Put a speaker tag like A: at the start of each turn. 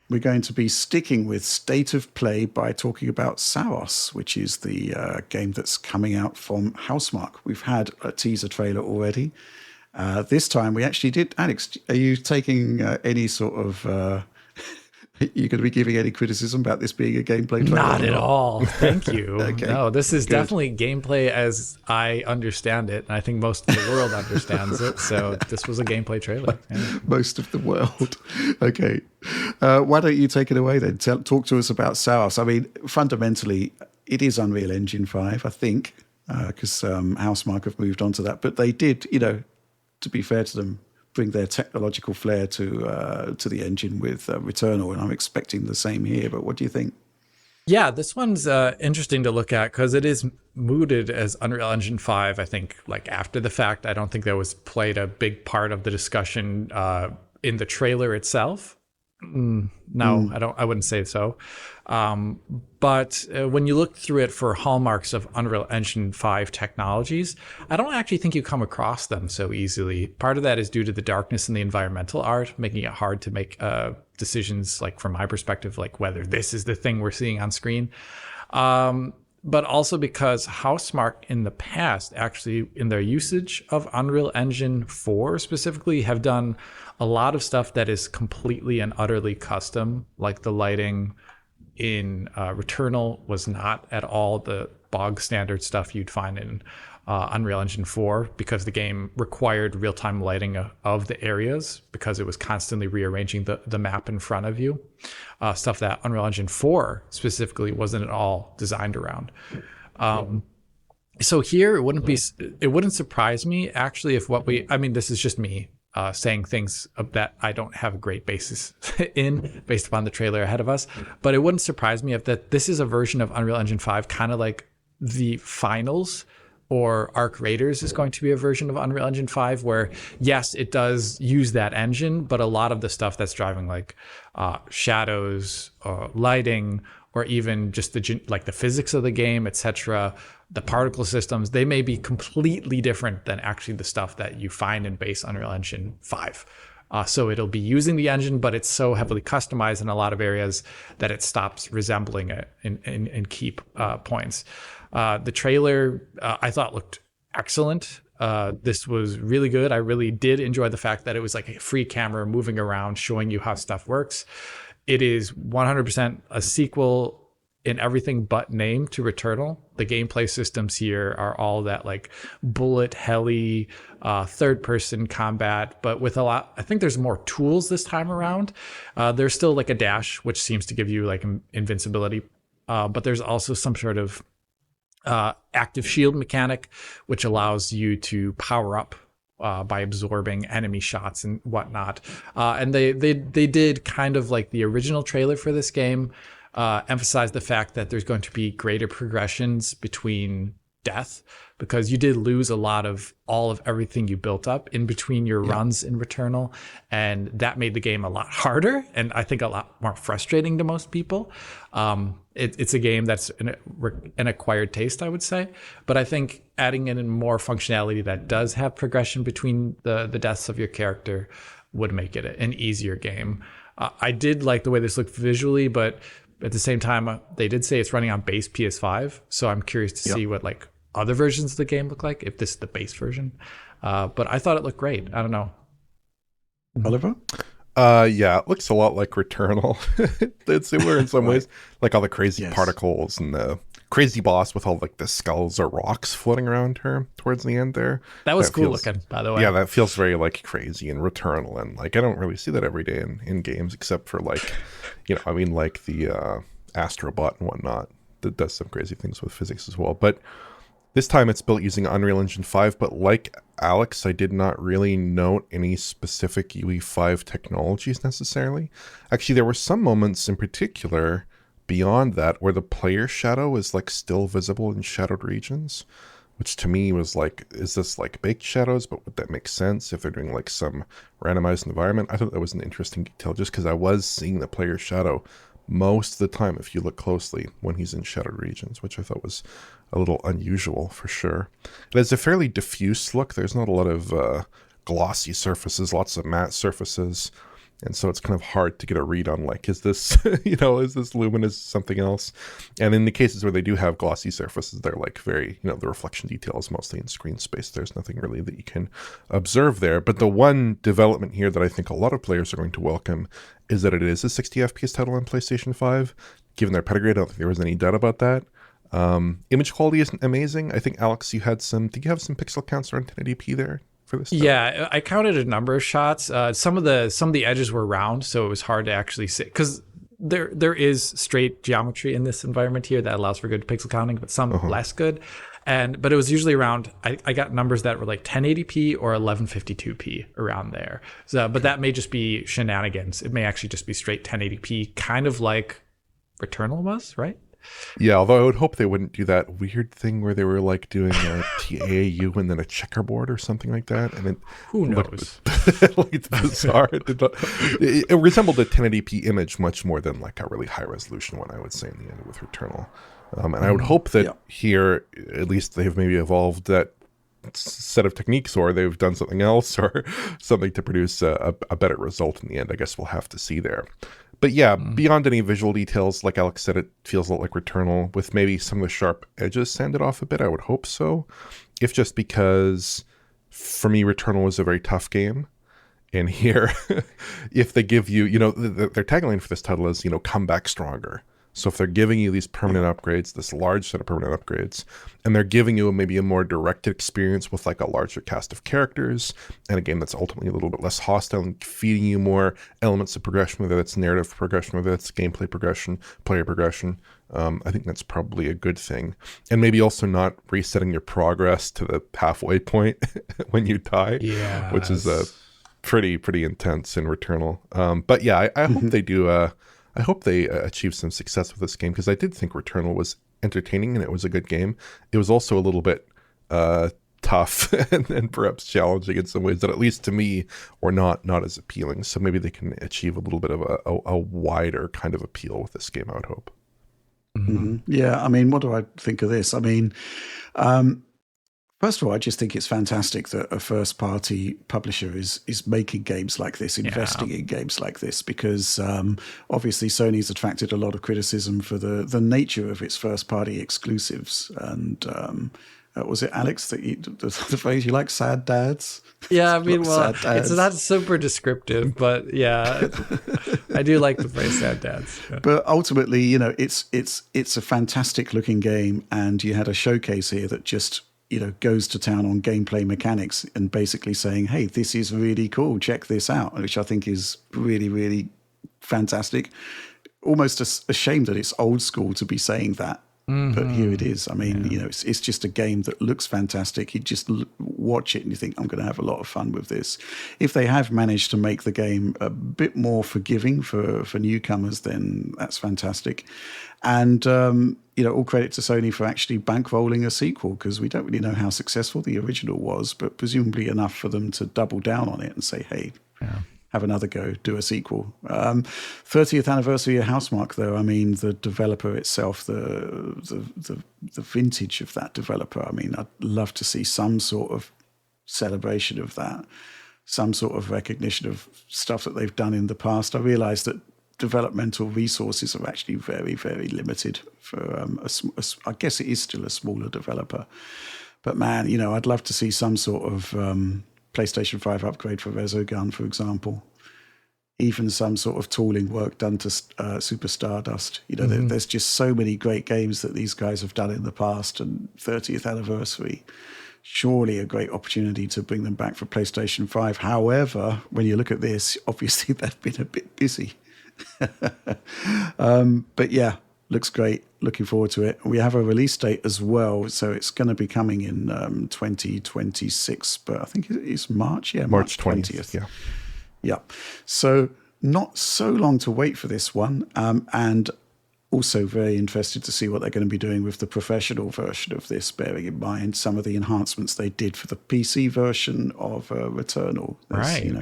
A: we're going to be sticking with State of Play by talking about Saros, which is the game that's coming out from Housemarque. We've had a teaser trailer already. This time we actually did. Alex, are you taking any sort of... you going to be giving any criticism about this being a gameplay trailer?
B: Not at all. Thank you.
A: Okay,
B: no, this is
A: good.
B: definitely gameplay as I understand it. And I think most of the world understands it. So this was a gameplay trailer. Yeah.
A: Most of the world. Okay. Why don't you take it away then? Talk to us about Saros. I mean, fundamentally, it is Unreal Engine 5, I think, because Housemarque have moved on to that. But they did, to be fair to them, bring their technological flair to the engine with Returnal, and I'm expecting the same here. But what do you think?
B: Yeah, this one's interesting to look at because it is mooted as Unreal Engine 5. I think like after the fact, I don't think that was played a big part of the discussion in the trailer itself. No, I wouldn't say so. But when you look through it for hallmarks of Unreal Engine 5 technologies, I don't actually think you come across them so easily. Part of that is due to the darkness in the environmental art, making it hard to make decisions, like from my perspective, like whether this is the thing we're seeing on screen. But also because Housemarque in the past, actually in their usage of Unreal Engine 4 specifically, have done a lot of stuff that is completely and utterly custom, like the lighting in Returnal was not at all the bog standard stuff you'd find in Unreal Engine 4, because the game required real-time lighting of the areas because it was constantly rearranging the map in front of you. Stuff that Unreal Engine 4 specifically wasn't at all designed around. So here it wouldn't surprise me actually if this is just me saying things that I don't have a great basis in based upon the trailer ahead of us, but it wouldn't surprise me if this is a version of Unreal Engine 5, kind of like the finals or Arc Raiders is going to be a version of Unreal Engine 5 where, yes, it does use that engine, but a lot of the stuff that's driving like shadows, lighting, or even just the physics of the game, etc., the particle systems, they may be completely different than actually the stuff that you find in base Unreal Engine 5. So it'll be using the engine, but it's so heavily customized in a lot of areas that it stops resembling it in key points. The trailer, I thought looked excellent. This was really good. I really did enjoy the fact that it was like a free camera moving around, showing you how stuff works. It is 100% a sequel in everything but name to Returnal. The gameplay systems here are all that like bullet heli, third person combat, but with a lot, I think there's more tools this time around. There's still like a dash, which seems to give you like invincibility. But there's also some sort of active shield mechanic, which allows you to power up by absorbing enemy shots and whatnot. And they did kind of like the original trailer for this game, emphasize the fact that there's going to be greater progressions between death, because you did lose a lot of all of everything you built up in between your runs in Returnal, and that made the game a lot harder and I think a lot more frustrating to most people. It's a game that's an acquired taste, I would say, but I think adding in more functionality that does have progression between the deaths of your character would make it an easier game. I did like the way this looked visually, but at the same time, they did say it's running on base PS5, so I'm curious to see what like other versions of the game look like, if this is the base version. But I thought it looked great. I don't know.
A: Oliver?
C: Yeah, it looks a lot like Returnal. It's similar in some ways, like all the crazy particles and the crazy boss with all like the skulls or rocks floating around her towards the end there.
B: That was cool looking, by the way.
C: Yeah, that feels very like crazy in Returnal, and like I don't really see that every day in games, except for like, like the Astrobot and whatnot that does some crazy things with physics as well. But this time it's built using Unreal Engine 5, but like Alex, I did not really note any specific UE5 technologies necessarily. Actually, there were some moments in particular beyond that where the player shadow is like still visible in shadowed regions, which to me was like, is this like baked shadows? But would that make sense if they're doing like some randomized environment? I thought that was an interesting detail, just because I was seeing the player shadow most of the time if you look closely when he's in shadowed regions, which I thought was a little unusual for sure. It has a fairly diffuse look. There's not a lot of glossy surfaces, lots of matte surfaces. And so it's kind of hard to get a read on, like, is this, is this luminous something else? And in the cases where they do have glossy surfaces, they're like very, the reflection detail is mostly in screen space. There's nothing really that you can observe there. But the one development here that I think a lot of players are going to welcome is that it is a 60 FPS title on PlayStation 5. Given their pedigree, I don't think there was any doubt about that. Image quality isn't amazing. I think, Alex, did you have some pixel counts around 1080p there? For this stuff?
B: Yeah, I counted a number of shots. Some of the edges were round, so it was hard to actually see, because there is straight geometry in this environment here that allows for good pixel counting, but some less good. But it was usually around, I got numbers that were like 1080p or 1152p around there. So, but that may just be shenanigans. It may actually just be straight 1080p, kind of like Returnal was, right?
C: Yeah, although I would hope they wouldn't do that weird thing where they were like doing a TAAU and then a checkerboard or something like that. And
B: who knows?
C: Looked bizarre. It resembled a 1080p image much more than like a really high resolution one, I would say, in the end with Returnal. And I would hope that here, at least they've maybe evolved that set of techniques, or they've done something else or something to produce a better result in the end. I guess we'll have to see there. But yeah, beyond any visual details, like Alex said, it feels a lot like Returnal, with maybe some of the sharp edges sanded off a bit. I would hope so. If just because, for me, Returnal was a very tough game. And here, if they give you, their tagline for this title is, come back stronger. So if they're giving you these permanent upgrades, this large set of permanent upgrades, and they're giving you maybe a more directed experience with like a larger cast of characters and a game that's ultimately a little bit less hostile and feeding you more elements of progression, whether that's narrative progression, whether that's gameplay progression, player progression, I think that's probably a good thing. And maybe also not resetting your progress to the halfway point when you die, which is pretty intense in Returnal. But yeah, I hope they do... I hope they achieve some success with this game, because I did think Returnal was entertaining and it was a good game. It was also a little bit tough and perhaps challenging in some ways that, at least to me, were not as appealing. So maybe they can achieve a little bit of a wider kind of appeal with this game, I would hope.
A: Mm-hmm. Yeah, I mean, what do I think of this? I mean, first of all, I just think it's fantastic that a first-party publisher is making games like this, investing in games like this, because obviously Sony's attracted a lot of criticism for the nature of its first-party exclusives. And was it, Alex, that the phrase you like, sad dads?
B: Yeah, I mean, well, it's not super descriptive, but yeah, I do like the phrase sad dads. Yeah.
A: But ultimately, it's a fantastic-looking game, and you had a showcase here that just... goes to town on gameplay mechanics and basically saying, hey, this is really cool, check this out, which I think is really, really fantastic. Almost a shame that it's old school to be saying that, but here it is. I mean, it's just a game that looks fantastic. You just watch it and you think, I'm going to have a lot of fun with this. If they have managed to make the game a bit more forgiving for newcomers, then that's fantastic. And, all credit to Sony for actually bankrolling a sequel, because we don't really know how successful the original was, but presumably enough for them to double down on it and say, hey, have another go, do a sequel. 30th anniversary of Housemarque, though, I mean, the developer itself, the vintage of that developer, I mean, I'd love to see some sort of celebration of that, some sort of recognition of stuff that they've done in the past. I realize that developmental resources are actually very, very limited for I guess it is still a smaller developer. But man, I'd love to see some sort of PlayStation 5 upgrade for Resogun, for example. Even some sort of tooling work done to Super Stardust. There's just so many great games that these guys have done in the past, and 30th anniversary, surely a great opportunity to bring them back for PlayStation 5. However, when you look at this, obviously they've been a bit busy. But yeah, looks great. Looking forward to it. We have a release date as well, so it's going to be coming in 2026, but I think it's March. Yeah, March 20th. Yeah. So not so long to wait for this one, and also very interested to see what they're going to be doing with the professional version of this, bearing in mind some of the enhancements they did for the PC version of Returnal.
B: Right.